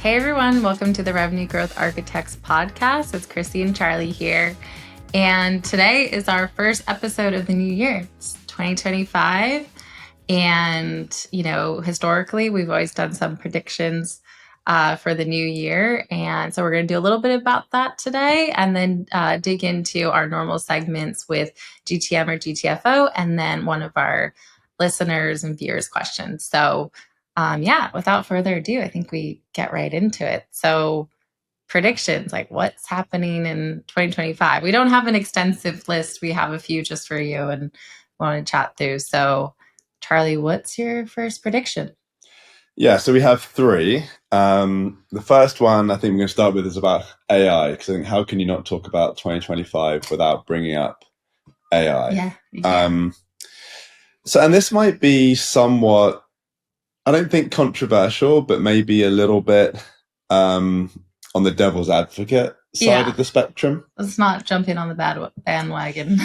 Hey everyone, welcome to the Revenue Growth Architects podcast. It's Christy and Charlie here. And today is our first episode of the new year. It's 2025. And, historically, we've always done some predictions for the new year. And so we're going to do a little bit about that today and then dig into our normal segments with GTM or GTFO and then one of our listeners and viewers' questions. So without further ado, I think we get right into it. So predictions, like what's happening in 2025. We don't have an extensive list. We have a few just for you and want to chat through. So Charlie, what's your first prediction? Yeah, so we have three. The first one I think we're going to start with is about AI, because I think how can you not talk about 2025 without bringing up AI? Yeah. And this might be somewhat, I don't think controversial, but maybe a little bit on the devil's advocate side of the spectrum. Let's not jump in on the bandwagon.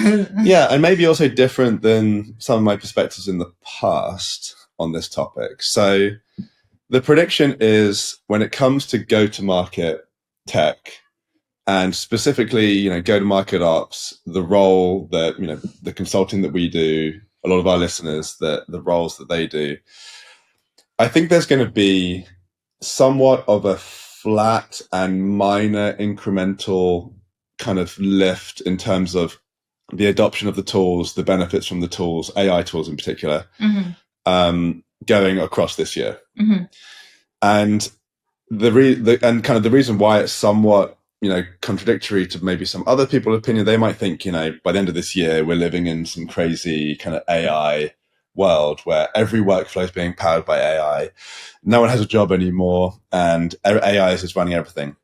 Yeah, and maybe also different than some of my perspectives in the past on this topic. So the prediction is when it comes to go-to-market tech, and specifically, go-to-market ops, the role that, the consulting that we do, a lot of our listeners, the roles that they do, I think there's going to be somewhat of a flat and minor incremental kind of lift in terms of the adoption of the tools, the benefits from the tools, AI tools in particular, going across this year. Mm-hmm. And the reason why it's somewhat, contradictory to maybe some other people's opinion, they might think, by the end of this year, we're living in some crazy kind of AI world where every workflow is being powered by AI. No one has a job anymore, and AI is just running everything.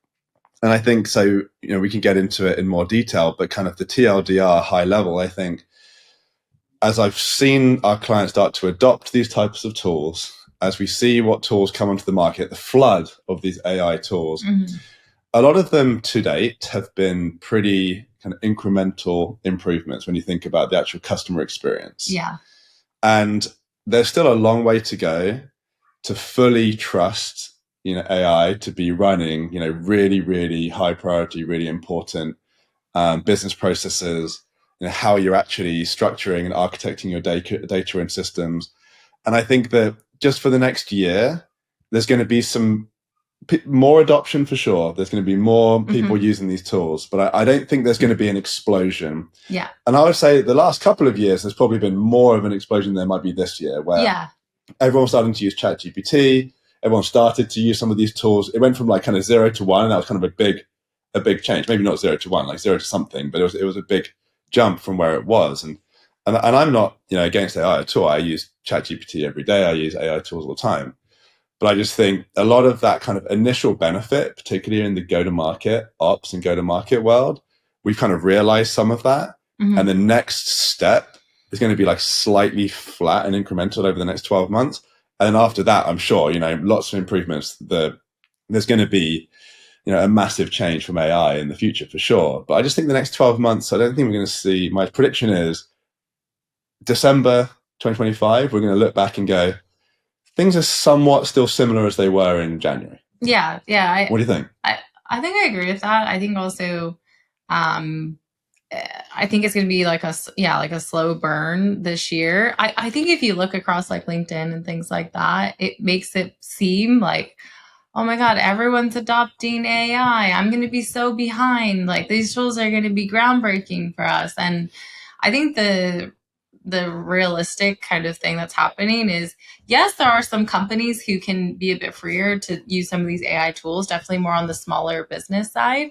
And I think so, we can get into it in more detail, but kind of the TLDR high level, I think, as I've seen our clients start to adopt these types of tools, as we see what tools come onto the market, the flood of these AI tools, a lot of them to date have been pretty kind of incremental improvements when you think about the actual customer experience. Yeah. And there's still a long way to go to fully trust, AI to be running, really, really high priority, really important business processes, how you're actually structuring and architecting your data and systems. And I think that just for the next year, there's going to be some more adoption for sure. There's going to be more people using these tools, but I don't think there's going to be an explosion. Yeah. And I would say the last couple of years, there's probably been more of an explosion than there might be this year, where everyone's starting to use ChatGPT. Everyone started to use some of these tools. It went from like kind of 0 to 1, and that was kind of a big change. Maybe not 0 to 1, like 0 to something, but it was a big jump from where it was. And I'm not, against AI at all. I use ChatGPT every day. I use AI tools all the time. But I just think a lot of that kind of initial benefit, particularly in the go-to-market ops and go-to-market world, we've kind of realized some of that. And the next step is going to be like slightly flat and incremental over the next 12 months. And then after that, I'm sure, lots of improvements. There's going to be, a massive change from AI in the future for sure. But I just think the next 12 months, I don't think we're going to see, my prediction is December 2025, we're going to look back and go, things are somewhat still similar as they were in January. Yeah. What do you think? I think I agree with that. I think also, I think it's going to be like a slow burn this year. I think if you look across like LinkedIn and things like that, it makes it seem like, oh my God, everyone's adopting AI. I'm going to be so behind. Like these tools are going to be groundbreaking for us. And I think the realistic kind of thing that's happening is, yes, there are some companies who can be a bit freer to use some of these AI tools, definitely more on the smaller business side.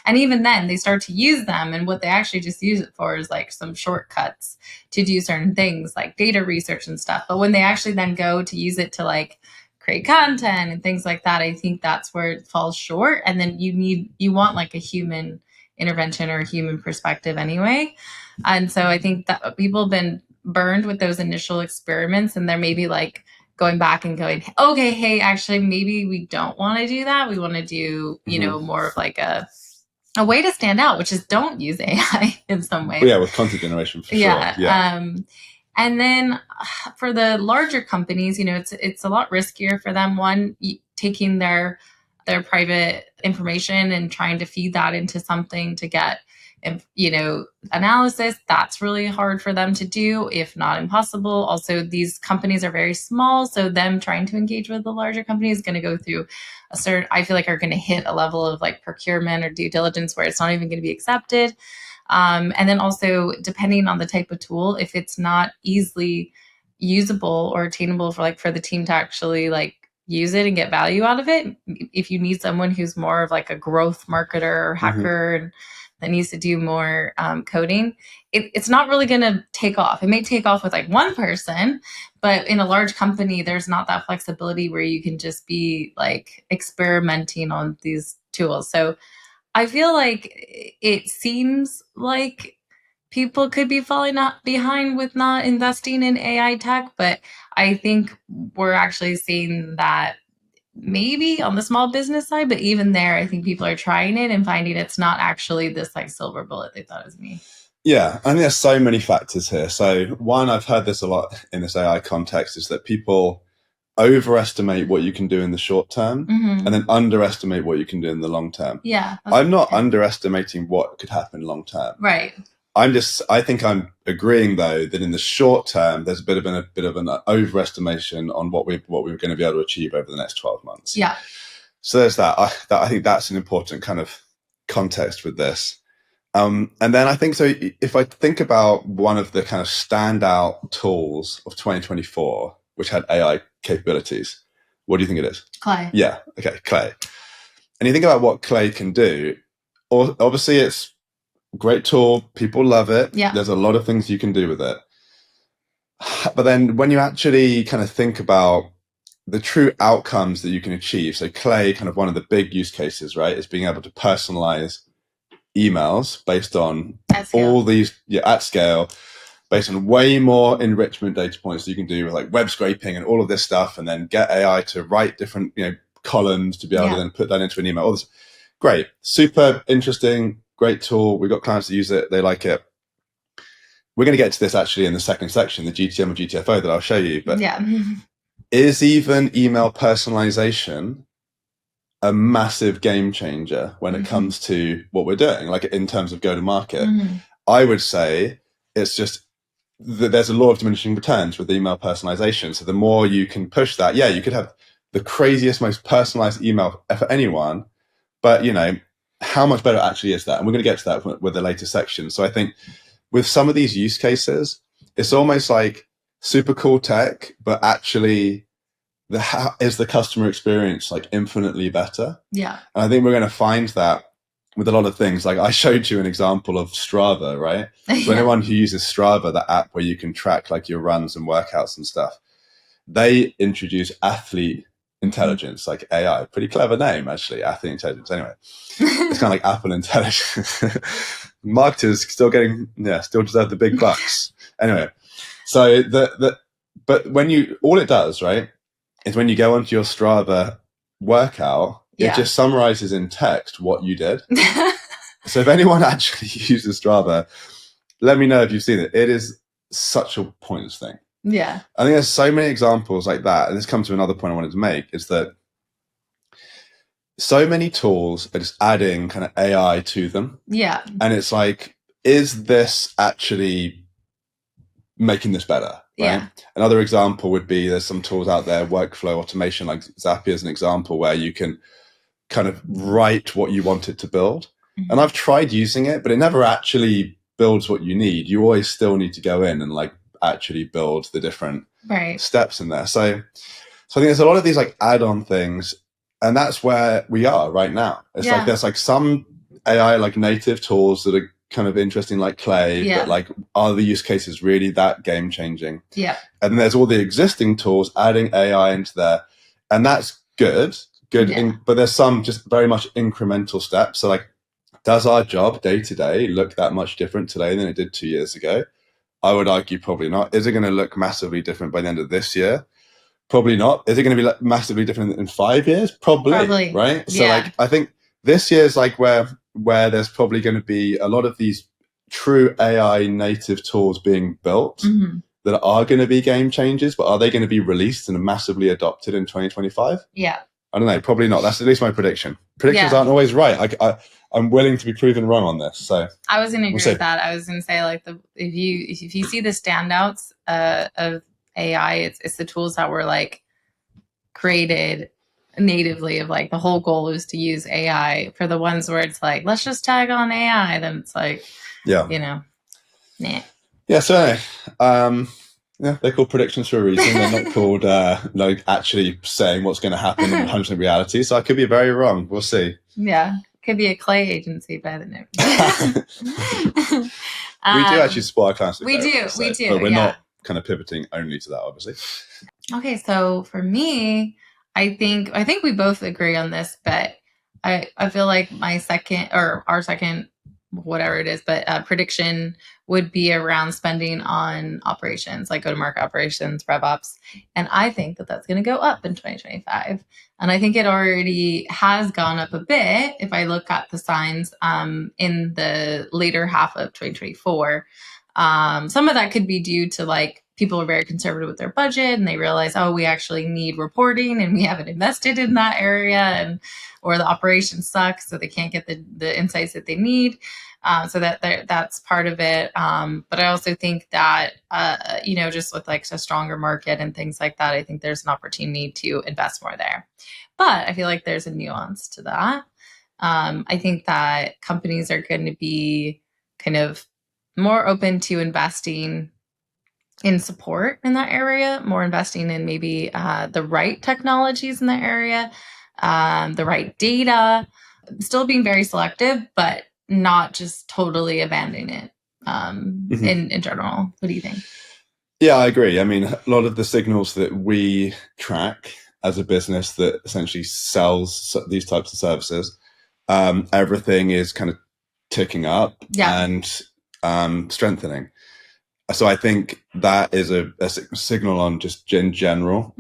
And even then they start to use them, and what they actually just use it for is like some shortcuts to do certain things like data research and stuff. But when they actually then go to use it to like create content and things like that, I think that's where it falls short. And then you want like a human intervention or a human perspective anyway. And so I think that people have been burned with those initial experiments, and they're maybe like going back and going, okay, hey, actually, maybe we don't want to do that. We want to do, more of like a way to stand out, which is don't use AI in some way. Well, yeah, with content generation for sure. Yeah. And then for the larger companies, it's a lot riskier for them. One, taking their their private information and trying to feed that into something to get, analysis. That's really hard for them to do, if not impossible. Also, these companies are very small, so them trying to engage with the larger company is going to go through I feel like are going to hit a level of like procurement or due diligence where it's not even going to be accepted. And then also, depending on the type of tool, if it's not easily usable or attainable for the team to actually like use it and get value out of it, if you need someone who's more of like a growth marketer or hacker and that needs to do more coding, it's not really going to take off. It may take off with like one person, but in a large company, there's not that flexibility where you can just be like experimenting on these tools. So I feel like it seems like people could be falling behind with not investing in AI tech, but I think we're actually seeing that maybe on the small business side, but even there, I think people are trying it and finding it's not actually this like silver bullet they thought it was me. Yeah, I think there's so many factors here. So one, I've heard this a lot in this AI context, is that people overestimate what you can do in the short term and then underestimate what you can do in the long term. Yeah. I'm not underestimating what could happen long term. Right. I think I'm agreeing though that in the short term there's a bit of an overestimation on what we're going to be able to achieve over the next 12 months. Yeah. So there's that. I think that's an important kind of context with this. And then I think so. If I think about one of the kind of standout tools of 2024, which had AI capabilities, what do you think it is? Clay. Yeah. Okay. Clay. And you think about what Clay can do. Obviously, it's a great tool. People love it. Yeah. There's a lot of things you can do with it. But then when you actually kind of think about the true outcomes that you can achieve, so Clay, kind of one of the big use cases, right, is being able to personalize emails based on all these at scale, based on way more enrichment data points that you can do with like web scraping and all of this stuff, and then get AI to write different columns to be able to then put that into an email. All this, great, super interesting, great tool. We've got clients that use it, they like it. We're going to get to this actually in the second section, the GTM or GTFO that I'll show you. But is even email personalization a massive game changer when it comes to what we're doing, like in terms of go to market? I would say it's just there's a law of diminishing returns with email personalization. So the more you can push that, you could have the craziest, most personalized email for anyone, but how much better actually is that? And we're going to get to that with the later section. So I think with some of these use cases, it's almost like super cool tech, but actually how is the customer experience like infinitely better? Yeah. And I think we're going to find that with a lot of things. Like I showed you an example of Strava, right? So anyone who uses Strava, the app where you can track like your runs and workouts and stuff, they introduce athlete intelligence, like AI. Pretty clever name, actually, athlete intelligence. Anyway, it's kind of like Apple intelligence. Marketers still deserve the big bucks. Anyway, so but when all it does, right, is when you go onto your Strava workout, it just summarizes in text what you did. So if anyone actually uses Strava, let me know if you've seen it. It is such a pointless thing. Yeah. I think there's so many examples like that. And this comes to another point I wanted to make, is that so many tools are just adding kind of AI to them. Yeah. And it's like, is this actually making this better? Right? Yeah. Another example would be there's some tools out there, workflow automation, like Zapier is an example, where you can kind of write what you want it to build. And I've tried using it, but it never actually builds what you need. You always still need to go in and like actually build the different steps in there. So I think there's a lot of these like add-on things, and that's where we are right now. It's like there's like some AI like native tools that are kind of interesting, like Clay, but like are the use cases really that game changing? Yeah. And there's all the existing tools adding AI into there, and that's good. But there's some just very much incremental steps. So like, does our job day to day look that much different today than it did 2 years ago? I would argue probably not. Is it going to look massively different by the end of this year? Probably not. Is it going to be massively different in 5 years? Probably. Right? So like, I think this year is like where there's probably going to be a lot of these true AI native tools being built that are going to be game changers, but are they going to be released and massively adopted in 2025? Yeah. I don't know, probably not. That's at least my prediction. Predictions aren't always right. I'm willing to be proven wrong on this. So I was going to agree with that. I was going to say, like, if you see the standouts of AI, it's the tools that were like created natively. Of like, the whole goal is to use AI. For the ones where it's like, let's just tag on AI, then it's like, nah. Yeah. So anyway, yeah, they're called predictions for a reason. They're not called like actually saying what's going to happen in 100% reality. So I could be very wrong. We'll see. Yeah, could be a clay agency by the name. We do actually support our clients. We do, but we're not kind of pivoting only to that, obviously. Okay, so for me, I think we both agree on this, but I feel like my second, or our second, whatever it is, but prediction would be around spending on operations, like go-to-market operations, RevOps. And I think that that's going to go up in 2025. And I think it already has gone up a bit if I look at the signs in the later half of 2024. Some of that could be due to like people are very conservative with their budget and they realize, oh, we actually need reporting and we haven't invested in that area, and or the operation sucks, so they can't get the insights that they need. So that's part of it. But I also think that, just with like a stronger market and things like that, I think there's an opportunity to invest more there. But I feel like there's a nuance to that. I think that companies are going to be kind of more open to investing in support in that area, more investing in maybe the right technologies in that area, the right data, still being very selective, but not just totally abandoning it in general. What do you think? Yeah, I agree. I mean, a lot of the signals that we track as a business that essentially sells these types of services, everything is kind of ticking up and strengthening. So I think that is a signal on just in general,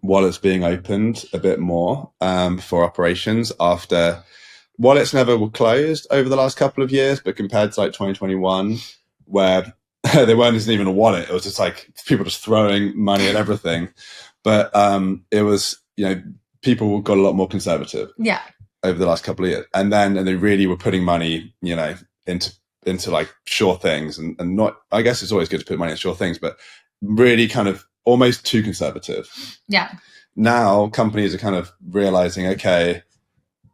wallets being opened a bit more for operations after wallets never were closed over the last couple of years, but compared to like 2021, where there weren't even a wallet, it was just like people just throwing money at everything. But it was, people got a lot more conservative over the last couple of years. And they really were putting money, into like sure things and not, I guess it's always good to put money in sure things, but really kind of almost too conservative. Yeah. Now companies are kind of realizing, okay,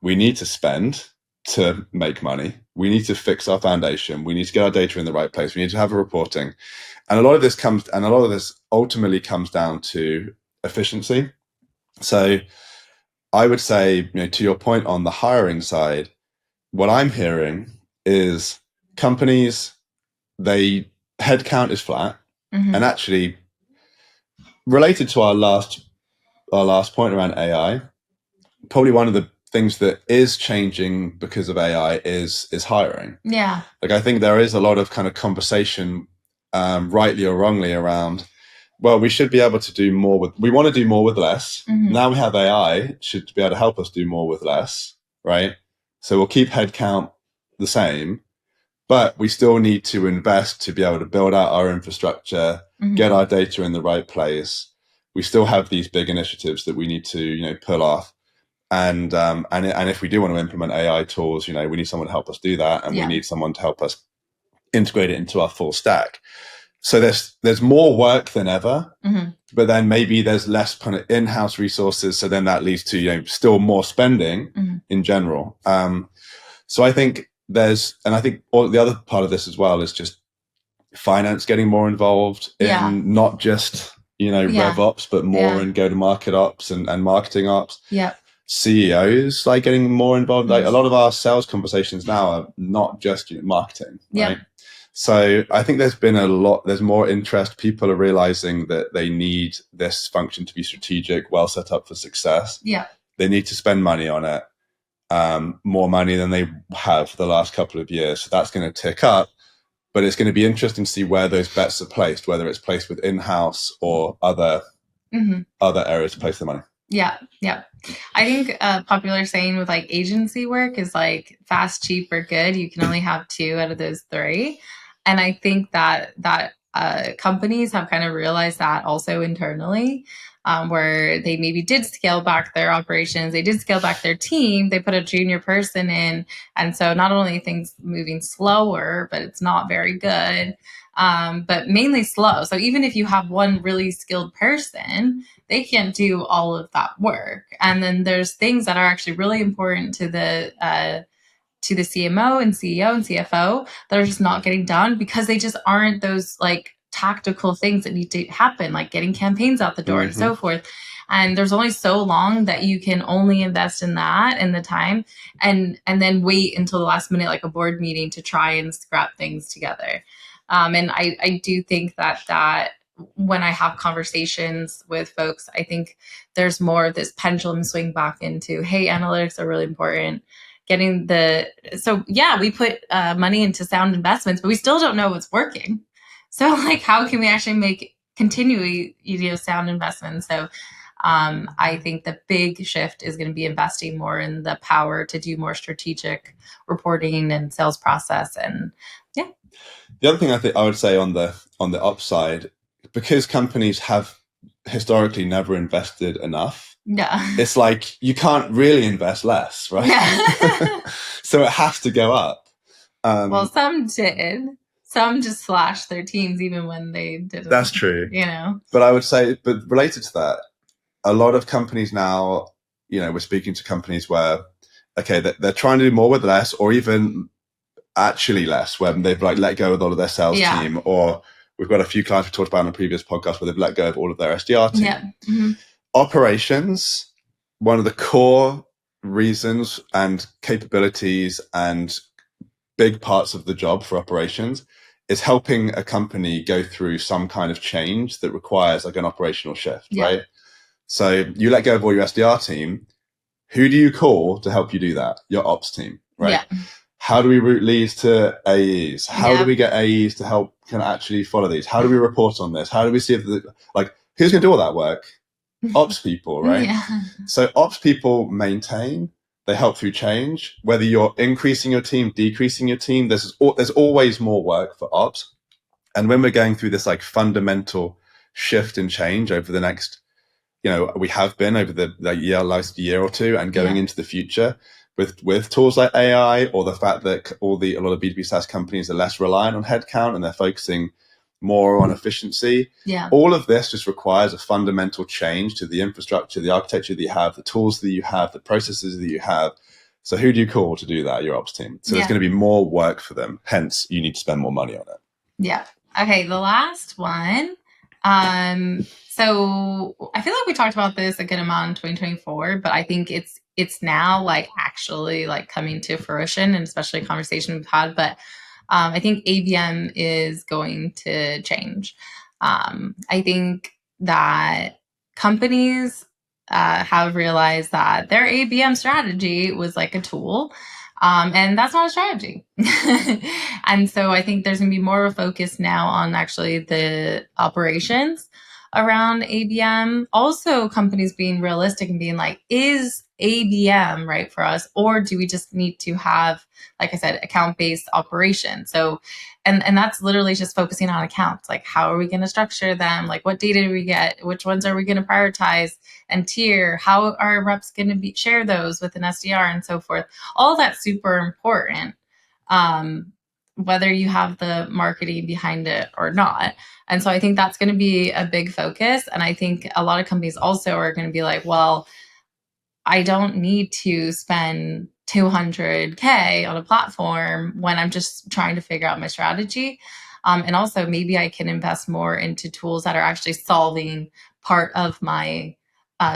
we need to spend to make money. We need to fix our foundation. We need to get our data in the right place. We need to have a reporting. And a lot of this ultimately comes down to efficiency. So I would say, to your point on the hiring side, what I'm hearing is companies, headcount is flat, and actually related to our last point around AI, probably one of the things that is changing because of AI is hiring. Yeah. Like I think there is a lot of kind of conversation, rightly or wrongly, around, well, we should be able to do more we want to do more with less. Now we have AI, it should be able to help us do more with less, right? So we'll keep headcount the same, but we still need to invest to be able to build out our infrastructure, get our data in the right place. We still have these big initiatives that we need to, pull off. And if we do want to implement AI tools, we need someone to help us do that. And we need someone to help us integrate it into our full stack. So there's more work than ever, but then maybe there's less kind of in-house resources. So then that leads to, still more spending in general. So I think I think all the other part of this as well is just finance getting more involved in not just, RevOps, but more in go-to-market ops and marketing ops. Yeah. CEOs like getting more involved. Like a lot of our sales conversations now are not just marketing, right? So I think there's more interest. People are realizing that they need this function to be strategic, well set up for success. Yeah. They need to spend money on it, more money than they have the last couple of years. So that's going to tick up, but it's going to be interesting to see where those bets are placed, whether it's placed with in-house or other areas to place the money. Yeah. Yeah. I think a popular saying with like agency work is like fast, cheap, or good. You can only have two out of those three. And I think that companies have kind of realized that also internally, where they maybe did scale back their operations, they did scale back their team, they put a junior person in, and so not only things moving slower, but it's not very good, but mainly slow. So even if you have one really skilled person, they can't do all of that work. And then there's things that are actually really important to the CMO and CEO and CFO that are just not getting done because they just aren't those like tactical things that need to happen, like getting campaigns out the door and so forth. And there's only so long that you can only invest in that and the time, and then wait until the last minute, like a board meeting, to try and scrap things together. And I do think that when I have conversations with folks, I think there's more of this pendulum swing back into, hey, analytics are really important. So yeah, we put money into sound investments, but we still don't know what's working. So like, how can we actually make continually, sound investments? So I think the big shift is going to be investing more in the power to do more strategic reporting and sales process. And yeah. The other thing I think I would say on the upside, because companies have historically never invested enough, it's like you can't really invest less, right? Yeah. So it has to go up. Well, some did. Some just slashed their teams even when they didn't. That's true. But I would say, but related to that, a lot of companies now, we're speaking to companies where, okay, they're trying to do more with less, or even actually less, when they've like let go of all of their sales team, or we've got a few clients we talked about in a previous podcast where they've let go of all of their SDR team. Yeah. Mm-hmm. Operations, one of the core reasons and capabilities and big parts of the job for operations is helping a company go through some kind of change that requires like an operational shift, right? So you let go of all your SDR team. Who do you call to help you do that? Your ops team, right? Yeah. How do we route leads to AEs? How do we get AEs to help kind of actually follow these? How do we report on this? How do we see if who's going to do all that work? Ops people, right? Yeah. So ops people maintain, they help through change. Whether you're increasing your team, decreasing your team, there's always more work for ops. And when we're going through this like fundamental shift and change over the next, we have been over the last year or two and going into the future with tools like AI, or the fact that a lot of B2B SaaS companies are less reliant on headcount and they're focusing more on efficiency. Yeah. All of this just requires a fundamental change to the infrastructure, the architecture that you have, the tools that you have, the processes that you have. So who do you call to do that? Your ops team. So there's going to be more work for them. Hence, you need to spend more money on it. Yeah. Okay. The last one. So I feel like we talked about this a good amount in 2024, but I think it's now like actually like coming to fruition, and especially a conversation we've had. But I think ABM is going to change. I think that companies have realized that their ABM strategy was like a tool. And that's not a strategy. And so I think there's going to be more of a focus now on actually the operations around ABM. Also, companies being realistic and being like, is ABM right for us? Or do we just need to have, like I said, account-based operation? So, and that's literally just focusing on accounts. Like, how are we going to structure them? Like, what data do we get? Which ones are we going to prioritize and tier? How are reps going to share those with an SDR and so forth? All that's super important, whether you have the marketing behind it or not. And so I think that's going to be a big focus. And I think a lot of companies also are going to be like, well, I don't need to spend $200K on a platform when I'm just trying to figure out my strategy. And also maybe I can invest more into tools that are actually solving part of my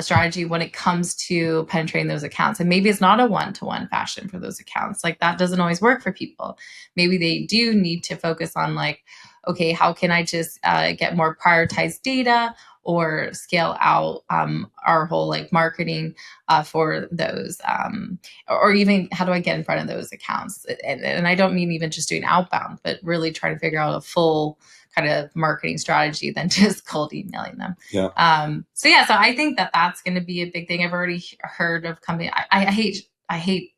strategy when it comes to penetrating those accounts. And maybe it's not a one-to-one fashion for those accounts. Like that doesn't always work for people. Maybe they do need to focus on like, okay, how can I just get more prioritized data, or scale out our whole like marketing for those, or even how do I get in front of those accounts? And I don't mean even just doing outbound, but really trying to figure out a full kind of marketing strategy than just cold emailing them. Yeah. So I think that that's going to be a big thing. I've already heard of companies. I hate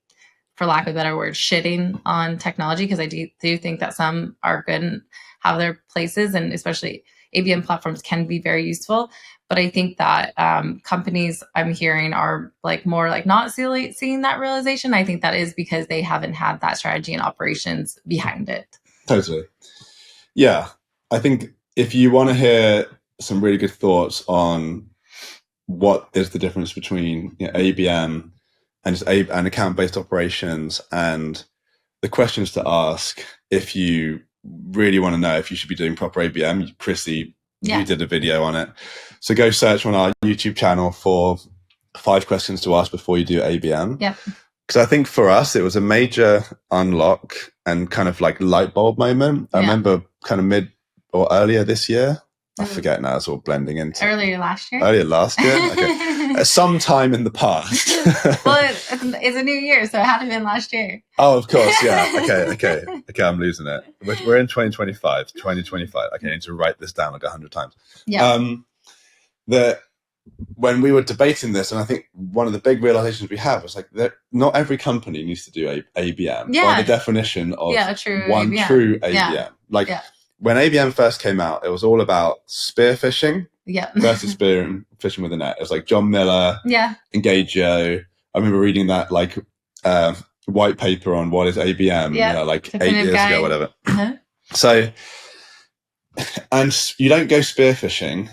for lack of a better word, shitting on technology, because I do think that some are good and have their places, and especially ABM platforms can be very useful. But I think that companies, I'm hearing, are like more like not seeing that realization. I think that is because they haven't had that strategy and operations behind it. Totally. Yeah. I think if you want to hear some really good thoughts on what is the difference between ABM and just and account-based operations, and the questions to ask if you really want to know if you should be doing proper ABM, Chrissy, you did a video on it. So go search on our YouTube channel for 5 questions to ask before you do ABM. Yep. Because I think for us, it was a major unlock and kind of like light bulb moment. I remember kind of mid or earlier this year. I forget now, it's all blending into. Earlier last year? Earlier last year? Okay. Sometime in the past. Well, it's a new year, so it had to have been last year. Oh, of course, yeah. Okay, I'm losing it. We're in 2025. Okay, I need to write this down like 100 times. Yeah. When we were debating this, and I think one of the big realizations we have was like that not every company needs to do ABM by the definition of true ABM. Yeah. Like when ABM first came out, it was all about spearfishing versus spear fishing with a net. It was like John Miller, Engage Joe. I remember reading that like white paper on what is ABM, like 8 years ago, whatever. So, and you don't go spearfishing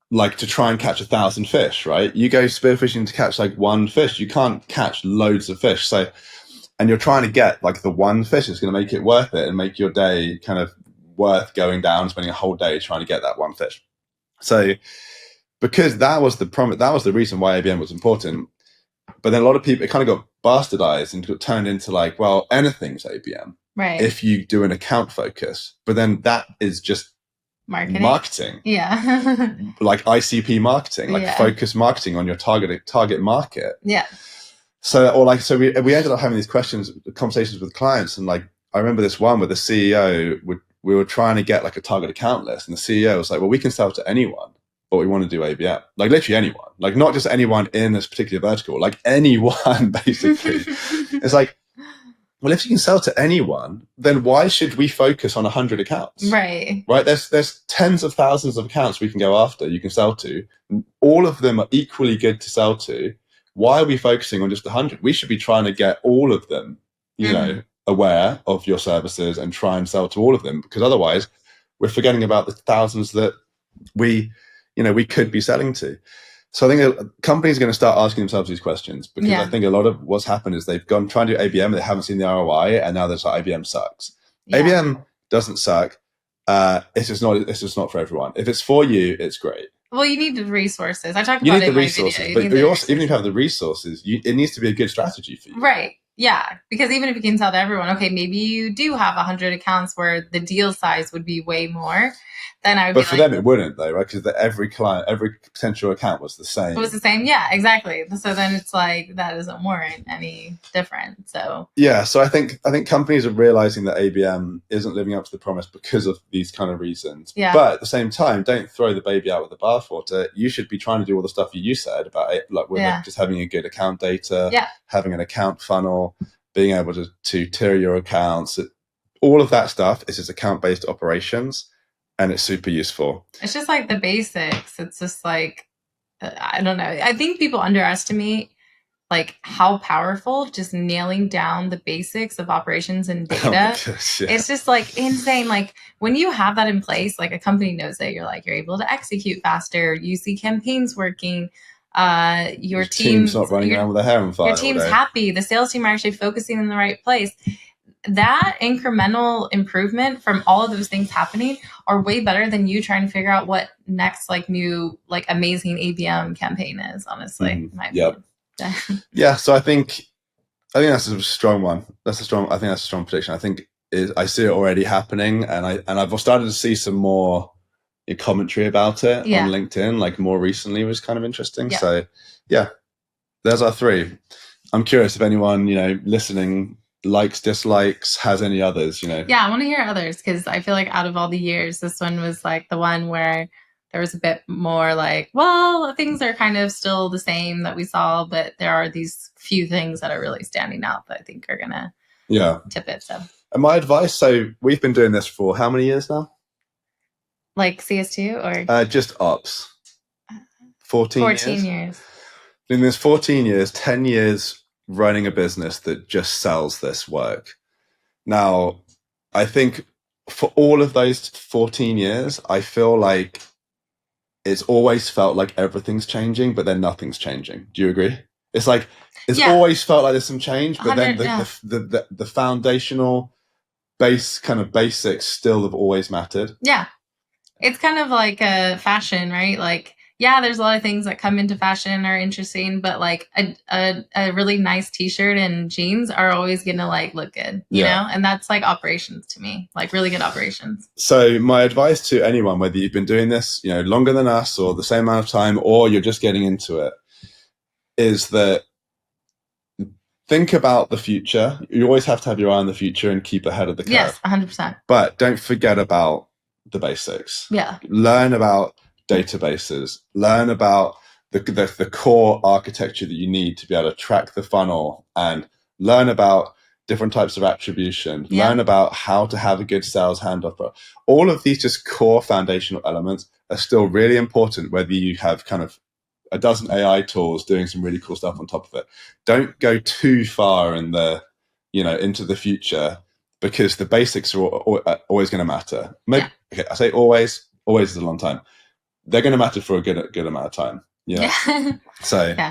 like to try and catch 1,000 fish, right? You go spearfishing to catch like 1 fish. You can't catch loads of fish. So, and you're trying to get like the 1 fish is going to make it worth it and make your day kind of worth going down, spending a whole day trying to get that 1 fish. So, because that was the promise, that was the reason why ABM was important. But then a lot of people, it kind of got bastardized and got turned into like, well, anything's ABM. Right. If you do an account focus, but then that is just marketing. Yeah. Like ICP marketing, like focus marketing on your target market. Yeah. So we ended up having these conversations with clients, and like I remember this one where the CEO we were trying to get like a target account list, and the CEO was like, well, we can sell to anyone, but we want to do ABM. Like literally anyone, like not just anyone in this particular vertical, like anyone basically. It's like, well, if you can sell to anyone, then why should we focus on 100 accounts? Right. There's tens of thousands of accounts we can go after, you can sell to. All of them are equally good to sell to. Why are we focusing on just 100? We should be trying to get all of them, you know, aware of your services and try and sell to all of them, because otherwise we're forgetting about the thousands that we could be selling to. So I think companies are going to start asking themselves these questions, because I think a lot of what's happened is they've gone trying to do ABM, they haven't seen the ROI, and now they're like, ABM sucks. Yeah. ABM doesn't suck. It's just not for everyone. If it's for you, it's great. Well, you need the resources. I talked about it in my video. But even if you have the resources, it needs to be a good strategy for you. Right. Yeah. Because even if you can tell to everyone, okay, maybe you do have 100 accounts where the deal size would be way more. Then I would. But for them, it wouldn't though, right? Because every client, every potential account was the same. It was the same, yeah, exactly. So then it's like that doesn't warrant any different. So yeah, so I think companies are realizing that ABM isn't living up to the promise because of these kind of reasons. Yeah. But at the same time, don't throw the baby out with the bathwater. You should be trying to do all the stuff you said about it, like with just having a good account data, having an account funnel, being able to tier your accounts. All of that stuff is just account-based operations. And it's super useful. It's just like the basics. It's just like, I don't know. I think people underestimate like how powerful just nailing down the basics of operations and data. Oh gosh, yeah. It's just like insane. Like when you have that in place, like a company knows that you're able to execute faster. You see campaigns working. Your team's not running around with a hair on fire. Your team's happy. The sales team are actually focusing in the right place. That incremental improvement from all of those things happening are way better than you trying to figure out what next new amazing ABM campaign is, honestly. Yeah, so I think that's a strong one. I think that's a strong prediction. I think I see it already happening, and I've started to see some more commentary about it on LinkedIn, like more recently, was kind of interesting. Yeah. So yeah, there's our 3. I'm curious if anyone, listening likes, dislikes, has any others, Yeah, I want to hear others, because I feel like out of all the years, this one was like the one where there was a bit more like, well, things are kind of still the same that we saw, but there are these few things that are really standing out that I think are going to tip it. So, and my advice, so we've been doing this for how many years now? Like CS2 or? Just ops. 14 years. In this 14 years, 10 years running a business that just sells this work. Now, I think for all of those 14 years, I feel like it's always felt like everything's changing, but then nothing's changing. Do you agree? It's like it's always felt like there's some change, but then the foundational basics still have always mattered. Yeah. It's kind of like a fashion, right? Like, yeah, there's a lot of things that come into fashion are interesting, but like a really nice t-shirt and jeans are always going to like look good, you know? And that's like operations to me, like really good operations. So my advice to anyone, whether you've been doing this, longer than us or the same amount of time, or you're just getting into it, is that think about the future. You always have to have your eye on the future and keep ahead of the curve. Yes, 100%. But don't forget about the basics. Yeah. Learn about databases. Learn about the core architecture that you need to be able to track the funnel, and learn about different types of attribution. Learn about how to have a good sales handoff. All of these just core foundational elements are still really important, whether you have kind of a dozen AI tools doing some really cool stuff on top of it. Don't go too far into the future, because the basics are always going to matter. Maybe, okay, I say always is a long time. They're going to matter for a good amount of time. So